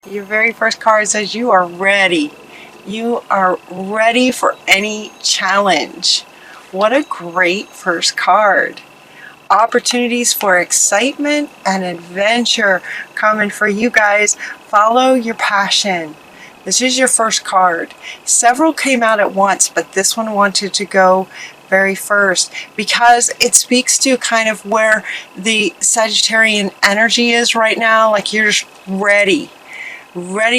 Your very first card says you are ready. You are ready for any challenge. What a great first card. Opportunities for excitement and adventure coming for you guys. Follow your passion. This is your first card. Several came out at once, but this one wanted to go very first because it speaks to kind of where the Sagittarian energy is right now. Like you're just ready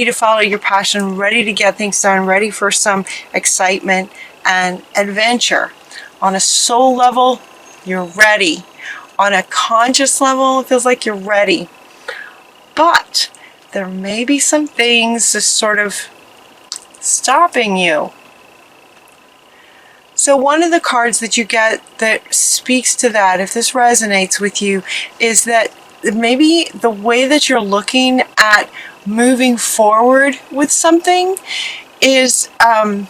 to follow your passion, ready to get things done, ready for some excitement and adventure. On a soul level, you're ready. On a conscious level, it feels like you're ready. But there may be some things just sort of stopping you. So one of the cards that you get that speaks to that, if this resonates with you, is that maybe the way that you're looking at moving forward with something is kind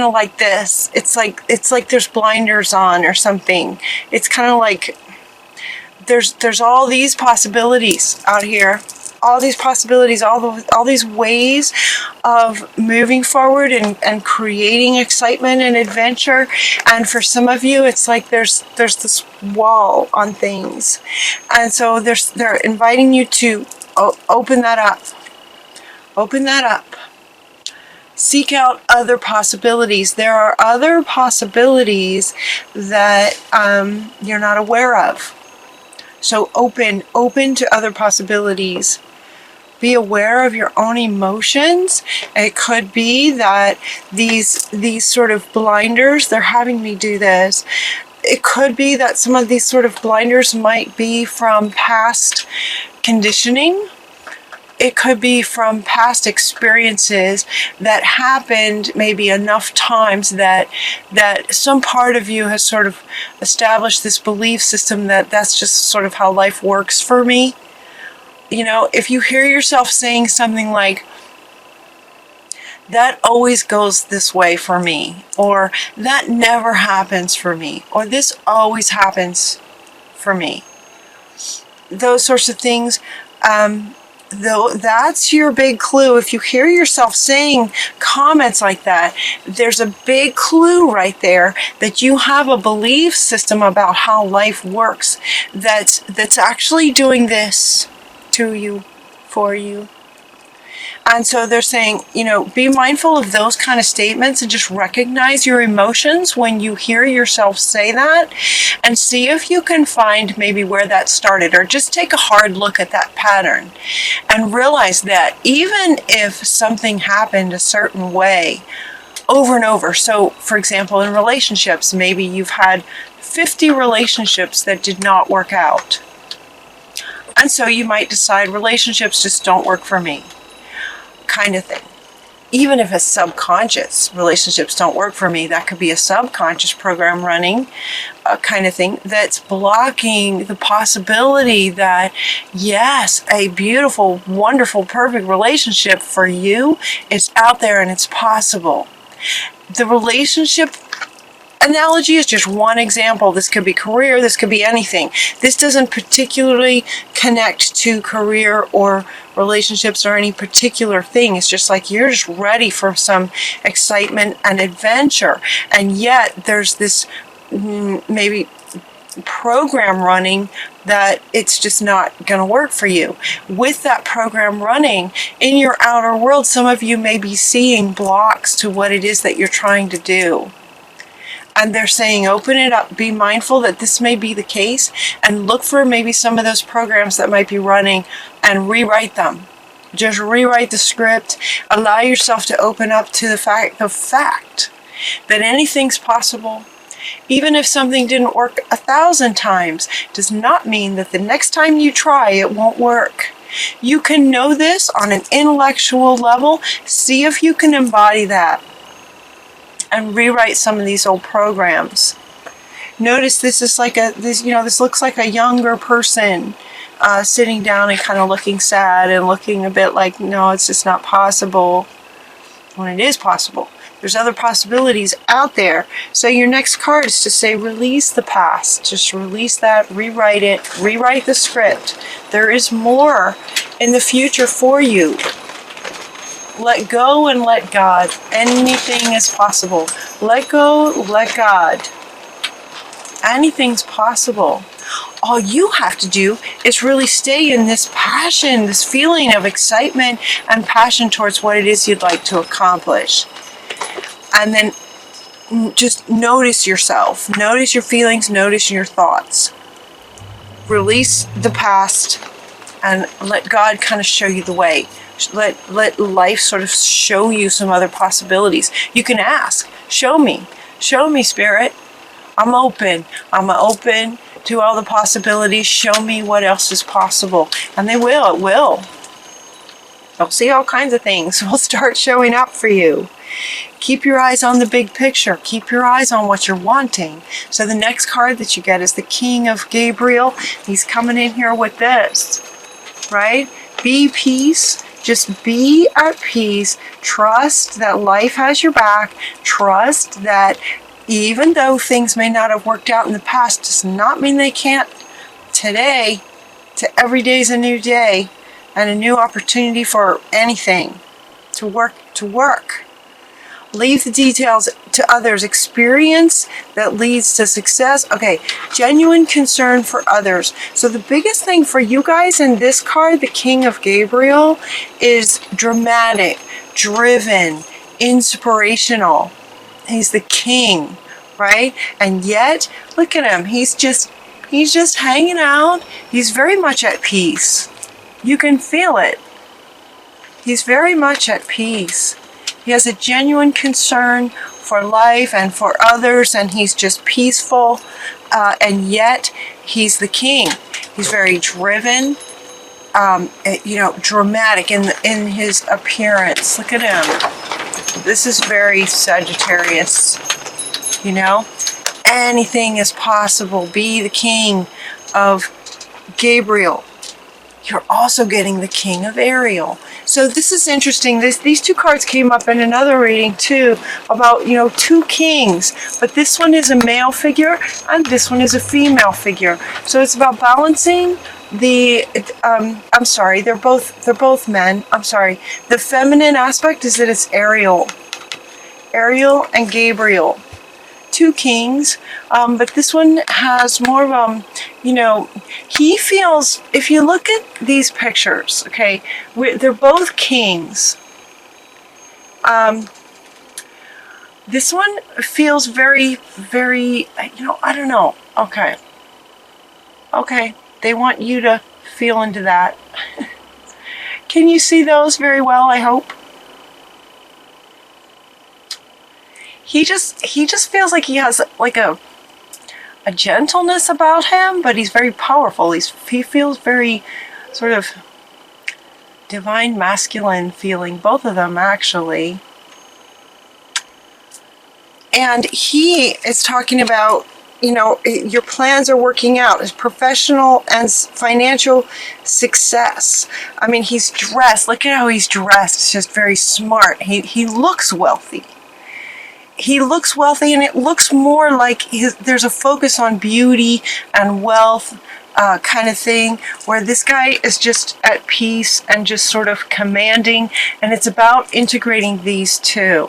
of like this. It's like there's blinders on or something. It's kind of like there's all these possibilities out here. All these possibilities, all these ways of moving forward and creating excitement and adventure. And for some of you, it's like there's this wall on things. And so they're inviting you to open that up. Open that up. Seek out other possibilities. There are other possibilities that you're not aware of. So open to other possibilities. Be aware of your own emotions. It could be that these sort of blinders, they're having me do this. It could be that some of these sort of blinders might be from past conditioning. It could be from past experiences that happened maybe enough times that some part of you has sort of established this belief system that that's just sort of how life works for me. You know, if you hear yourself saying something like, that always goes this way for me, or that never happens for me, or this always happens for me. Those sorts of things, though, that's your big clue. If you hear yourself saying comments like that, there's a big clue right there that you have a belief system about how life works that's actually doing this to you, for you. And so they're saying, you know, be mindful of those kind of statements and just recognize your emotions when you hear yourself say that, and see if you can find maybe where that started, or just take a hard look at that pattern and realize that even if something happened a certain way over and over. So for example, in relationships, maybe you've had 50 relationships that did not work out. And so you might decide relationships just don't work for me, kind of thing. Even if it's subconscious, relationships don't work for me, that could be a subconscious program running, kind of thing, that's blocking the possibility that, yes, a beautiful, wonderful, perfect relationship for you is out there and it's possible. The relationship analogy is just one example. This could be career, this could be anything. This doesn't particularly connect to career or relationships or any particular thing. It's just like you're just ready for some excitement and adventure. And yet there's this maybe program running that it's just not going to work for you. With that program running in your outer world, some of you may be seeing blocks to what it is that you're trying to do. And they're saying, open it up, be mindful that this may be the case, and look for maybe some of those programs that might be running and rewrite them. Just rewrite the script. Allow yourself to open up to the fact that anything's possible. Even if something didn't work 1,000 times, does not mean that the next time you try, it won't work. You can know this on an intellectual level. See if you can embody that and rewrite some of these old programs. Notice this is like this looks like a younger person sitting down and kind of looking sad and looking a bit like, no, it's just not possible, when it is possible. There's other possibilities out there. So your next card is to say, release the past. Just release that, rewrite it, rewrite the script. There is more in the future for you. Let go and let God. Anything is possible. Let go, let God. Anything's possible. All you have to do is really stay in this passion, this feeling of excitement and passion towards what it is you'd like to accomplish. And then just notice yourself. Notice your feelings. Notice your thoughts. Release the past and let God kind of show you the way. Let life sort of show you some other possibilities. You can ask, show me, Spirit. I'm open to all the possibilities. Show me what else is possible. And it will. You'll see all kinds of things will start showing up for you. Keep your eyes on the big picture. Keep your eyes on what you're wanting. So the next card that you get is the King of Gabriel. He's coming in here with this, right? Be peace. Just be at peace. Trust that life has your back. Trust that even though things may not have worked out in the past, does not mean they can't today. Every day is a new day and a new opportunity for anything to work. Leave the details to others. Experience that leads to success. Okay, genuine concern for others. So the biggest thing for you guys in this card, the King of Gabriel, is dramatic, driven, inspirational. He's the king, right? And yet, look at him. He's just hanging out. He's very much at peace. You can feel it. He's very much at peace. He has a genuine concern for life and for others, and he's just peaceful, and yet he's the king. He's very driven, dramatic in his appearance. Look at him. This is very Sagittarius, Anything is possible. Be the King of Gabriel. You're also getting the King of Ariel. So this is interesting. These two cards came up in another reading too about, two kings. But this one is a male figure and this one is a female figure. So it's about balancing they're both men. The feminine aspect is that it's Ariel and Gabriel. Two kings, but this one has more of he feels, if you look at these pictures, okay, they're both kings. This one feels very, very, I don't know. Okay, they want you to feel into that. Can you see those very well, I hope? He just feels like he has like a gentleness about him, but he's very powerful. He feels very sort of divine masculine feeling, both of them actually. And he is talking about, your plans are working out. His professional and financial success. I mean, he's dressed. Look at how he's dressed. It's just very smart. He looks wealthy. And it looks more like there's a focus on beauty and wealth kind of thing, where this guy is just at peace and just sort of commanding, and it's about integrating these two.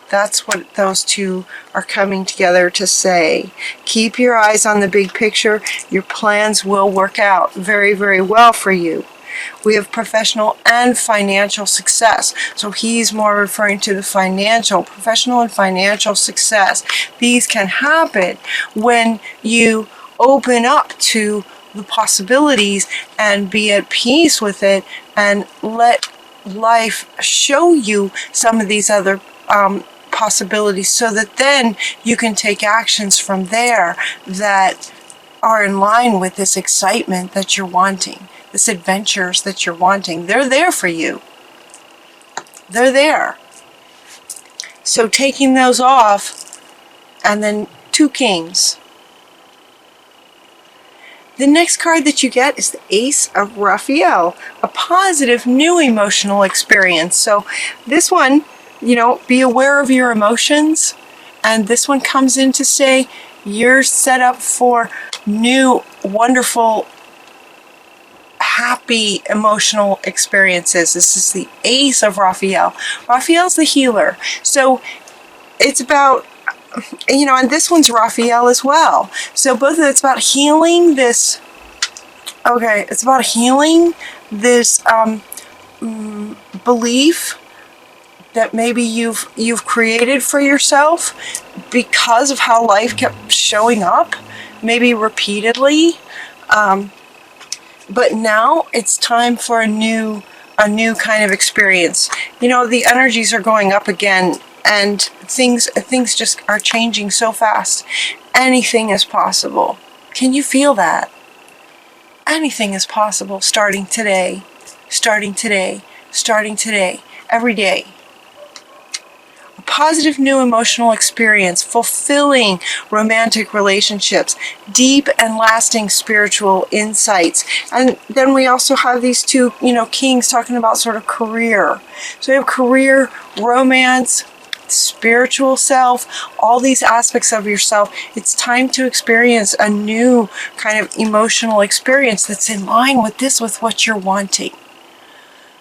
That's what those two are coming together to say. Keep your eyes on the big picture. Your plans will work out very, very well for you. We have professional and financial success. So he's more referring to the professional and financial success. These can happen when you open up to the possibilities and be at peace with it and let life show you some of these other possibilities, so that then you can take actions from there that are in line with this excitement that you're wanting. This adventures that you're wanting. They're there for you. They're there. So taking those off, and then two kings. The next card that you get is the Ace of Raphael, a positive new emotional experience. So this one, be aware of your emotions. And this one comes in to say you're set up for new, wonderful, happy emotional experiences. This is the Ace of Raphael. Raphael's the healer. So it's about, and this one's Raphael as well. So both of it's about healing this, it's about healing this belief that maybe you've created for yourself because of how life kept showing up, maybe repeatedly. But now it's time for a new kind of experience. The energies are going up again, and things just are changing so fast. Anything is possible. Can you feel that? Anything is possible starting today, every day. A positive new emotional experience, fulfilling romantic relationships, deep and lasting spiritual insights. And then we also have these two, kings talking about sort of career. So we have career, romance, spiritual self, all these aspects of yourself. It's time to experience a new kind of emotional experience that's in line with what you're wanting.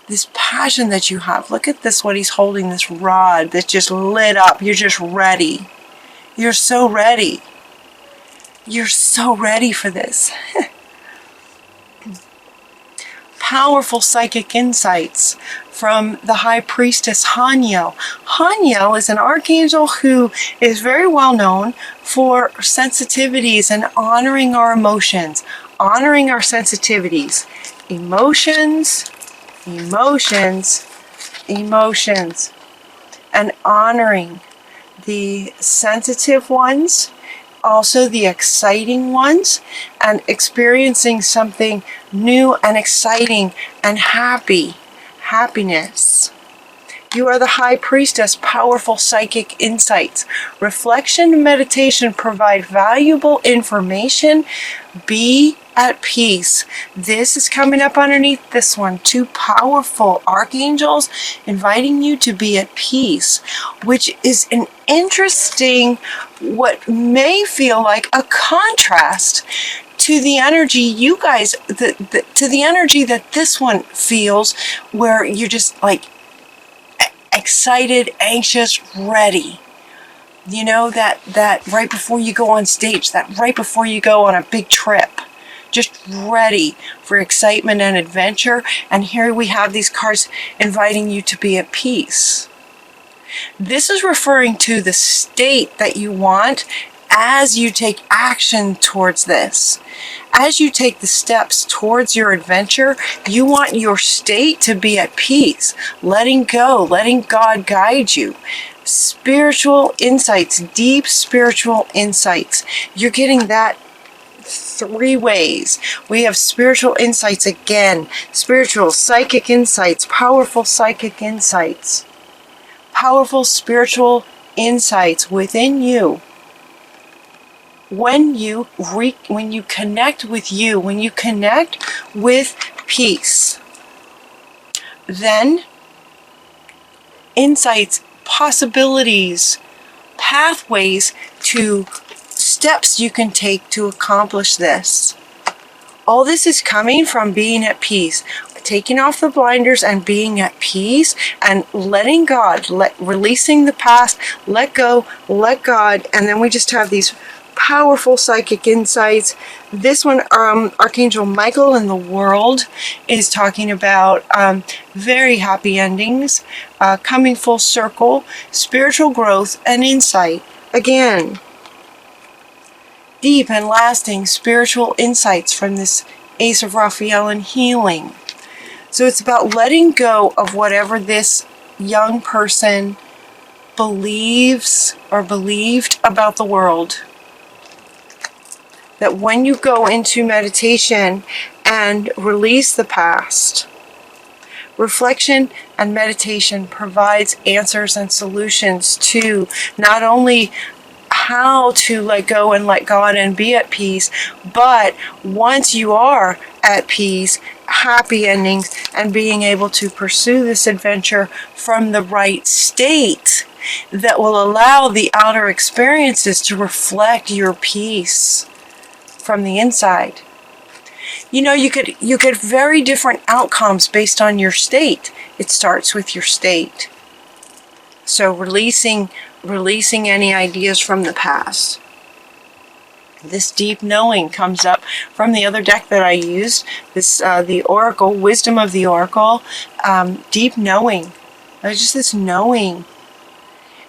This passion that you have. Look at this, what he's holding, this rod that's just lit up. You're just ready. You're so ready. You're so ready for this. Powerful psychic insights from the High Priestess Haniel. Haniel is an archangel who is very well known for sensitivities and honoring our emotions, honoring our sensitivities. Emotions, and honoring the sensitive ones, also the exciting ones, and experiencing something new and exciting and happiness. You are the High Priestess, powerful psychic insights. Reflection and meditation provide valuable information. Be at peace. This is coming up underneath this one. Two powerful archangels inviting you to be at peace, which is an interesting, what may feel like a contrast to the energy you guys, to the energy that this one feels, where you're just like excited, anxious, ready. That right before you go on stage, that right before you go on a big trip, just ready for excitement and adventure. And here we have these cards inviting you to be at peace. This is referring to the state that you want as you take action towards this. As you take the steps towards your adventure, you want your state to be at peace, letting go, letting God guide you. Spiritual insights, deep spiritual insights. You're getting that three ways. We have spiritual insights again, spiritual psychic insights, powerful psychic insights, powerful spiritual insights within you. When you connect with you, when you connect with peace, then insights, possibilities, pathways to steps you can take to accomplish this. All this is coming from being at peace, taking off the blinders and being at peace and letting God, releasing the past, let go, let God, and then we just have these powerful psychic insights. This one, Archangel Michael in the world is talking about very happy endings, coming full circle, spiritual growth and insight. Again, deep and lasting spiritual insights from this Ace of Raphael and healing. So it's about letting go of whatever this young person believes or believed about the world. That when you go into meditation and release the past, reflection and meditation provides answers and solutions to not only how to let go and let God and be at peace, but once you are at peace, happy endings, and being able to pursue this adventure from the right state that will allow the outer experiences to reflect your peace from the inside. You know, you get very different outcomes based on your state. It starts with your state. So releasing any ideas from the past. This deep knowing comes up from the other deck that I used. This the Oracle, Wisdom of the Oracle. Deep knowing. There's just this knowing.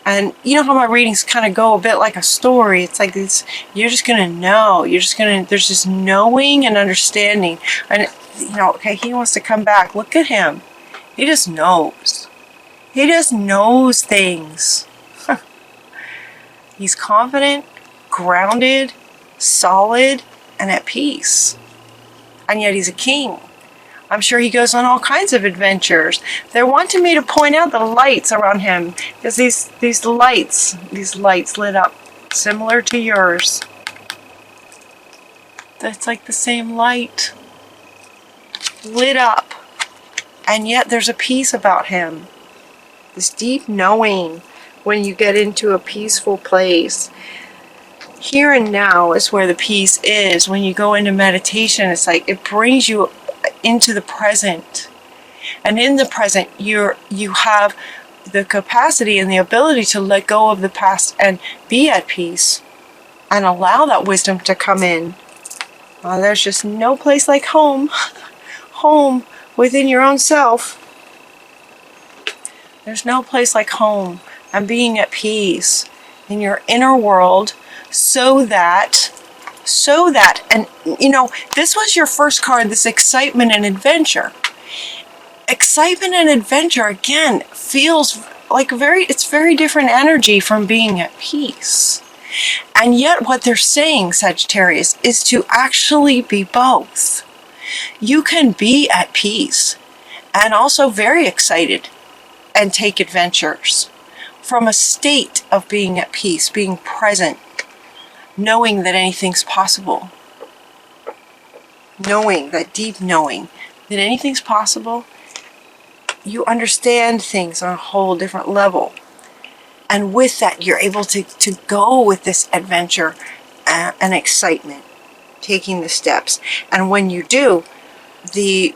And you know how my readings kind of go a bit like a story. It's like this, you're just going to know. There's this knowing and understanding. And, you know, okay, he wants to come back. Look at him. He just knows. He just knows things. He's confident, grounded, solid, and at peace. And yet he's a king. I'm sure he goes on all kinds of adventures. They're wanting me to point out the lights around him, because these lights lit up, similar to yours. That's like the same light, lit up, and yet there's a peace about him. This deep knowing when you get into a peaceful place. Here and now is where the peace is. When you go into meditation, it's like it brings you into the present. And in the present, you have the capacity and the ability to let go of the past and be at peace and allow that wisdom to come in. There's just no place like home. Home within your own self. There's no place like home and being at peace in your inner world, so that, and you know, this was your first card, this excitement and adventure. Excitement and adventure, again, feels like it's very different energy from being at peace. And yet what they're saying, Sagittarius, is to actually be both. You can be at peace and also very excited and take adventures from a state of being at peace, being present, knowing that anything's possible. Knowing, that deep knowing that anything's possible. You understand things on a whole different level. And with that, you're able to go with this adventure and excitement, taking the steps. And when you do, the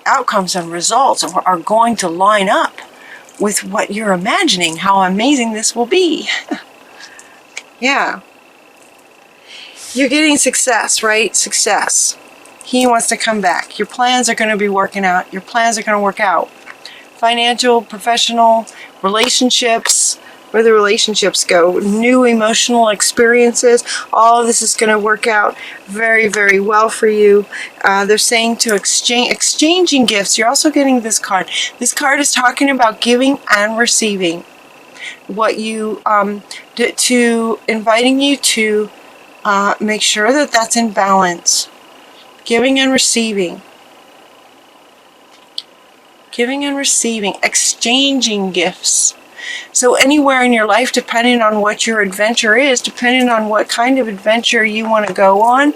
outcomes and results are going to line up with what you're imagining, how amazing this will be. Yeah. You're getting success, right? Success. He wants to come back. Your plans are going to be working out. Your plans are going to work out. Financial, professional, relationships, where the relationships go, new emotional experiences, all of this is going to work out very, very well for you. They're saying to exchanging gifts. You're also getting this card. This card is talking about giving and receiving. What you, to inviting you to make sure that that's in balance. Giving and receiving. Giving and receiving. Exchanging gifts. So anywhere in your life, depending on what your adventure is, depending on what kind of adventure you want to go on,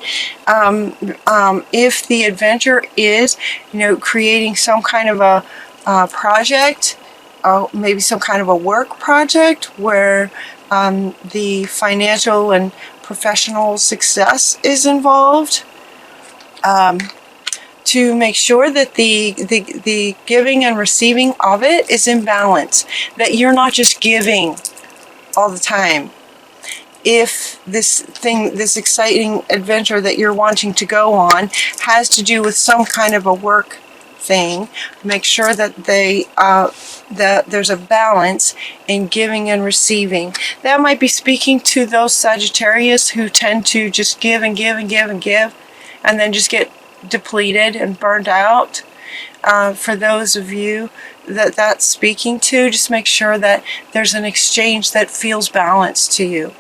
if the adventure is, you know, creating some kind of a project, maybe some kind of a work project where the financial and professional success is involved, to make sure that the giving and receiving of it is in balance, that you're not just giving all the time. If this exciting adventure that you're wanting to go on has to do with some kind of a work thing, make sure that that there's a balance in giving and receiving. That might be speaking to those Sagittarius who tend to just give and give and give and give, and then just get depleted and burned out. For those of you that that's speaking to, just make sure that there's an exchange that feels balanced to you.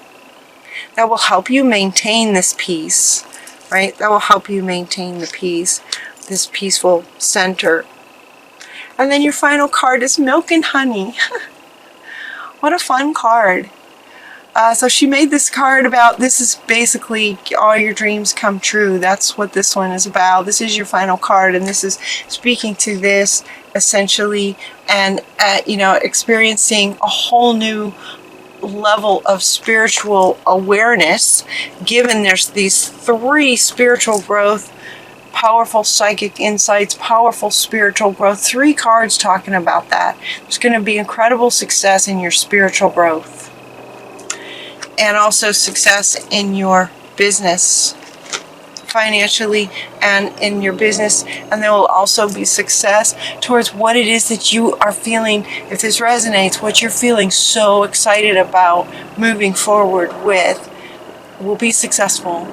That will help you maintain this peace, right? That will help you maintain the peace, this peaceful center. And then your final card is Milk and Honey. What a fun card. So she made this card about, this is basically all your dreams come true. That's what this one is about. This is your final card, and this is speaking to this essentially, and you know, experiencing a whole new level of spiritual awareness, given there's these 3 spiritual growth powerful psychic insights, powerful spiritual growth. 3 cards talking about that. There's going to be incredible success in your spiritual growth. And also success in your business, financially and in your business. And there will also be success towards what it is that you are feeling. If this resonates, what you're feeling so excited about moving forward with will be successful.